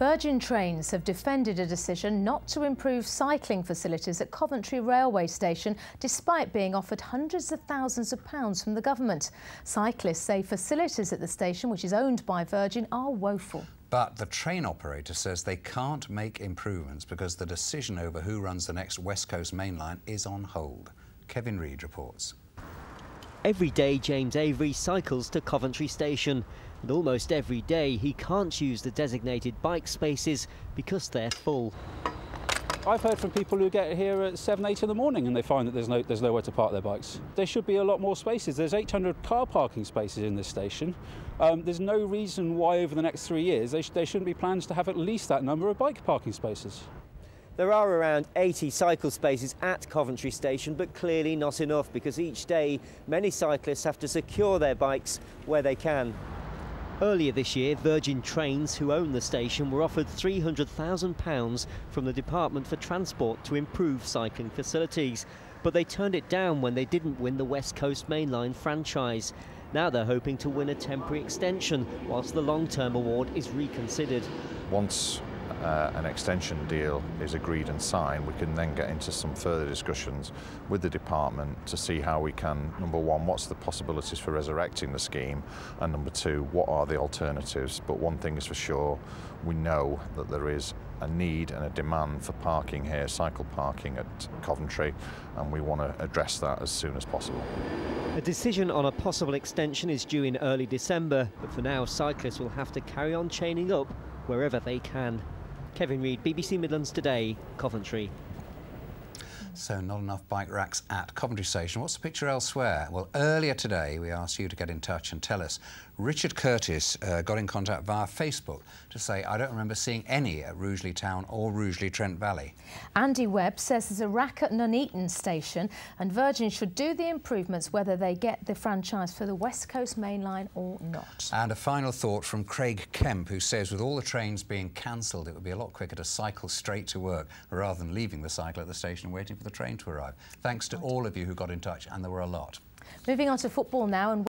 Virgin Trains have defended a decision not to improve cycling facilities at Coventry railway station, despite being offered hundreds of thousands of pounds from the government. Cyclists say facilities at the station, which is owned by Virgin, are woeful. But the train operator says they can't make improvements because the decision over who runs the next West Coast main line is on hold. Kevin Reid reports. Every day James Avery cycles to Coventry station, and almost every day he can't use the designated bike spaces because they're full. I've heard from people who get here at 7, 8 in the morning and they find that there's nowhere to park their bikes. There should be a lot more spaces. There's 800 car parking spaces in this station. There's no reason why over the next 3 years there shouldn't be plans to have at least that number of bike parking spaces. There are around 80 cycle spaces at Coventry station, but clearly not enough because each day many cyclists have to secure their bikes where they can. Earlier this year, Virgin Trains, who own the station, were offered £300,000 from the Department for Transport to improve cycling facilities, but they turned it down when they didn't win the West Coast Main Line franchise. Now they're hoping to win a temporary extension whilst the long-term award is reconsidered. Once an extension deal is agreed and signed, we can then get into some further discussions with the department to see how we can, number one, what's the possibilities for resurrecting the scheme, and number two, what are the alternatives. But one thing is for sure, we know that there is a need and a demand for parking here, cycle parking at Coventry, and we want to address that as soon as possible. A decision on a possible extension is due in early December, but for now cyclists will have to carry on chaining up wherever they can. Kevin Reid, BBC Midlands Today, Coventry. So not enough bike racks at Coventry Station. What's the picture elsewhere? Well, earlier today we asked you to get in touch and tell us. Richard Curtis got in contact via Facebook to say, I don't remember seeing any at Rugeley Town or Rugeley Trent Valley. Andy Webb says there's a rack at Nuneaton Station and Virgin should do the improvements whether they get the franchise for the West Coast Main Line or not. And a final thought from Craig Kemp, who says with all the trains being cancelled, it would be a lot quicker to cycle straight to work rather than leaving the cycle at the station and waiting for the train to arrive. Thanks to all of you who got in touch, and there were a lot. Moving on to football now. And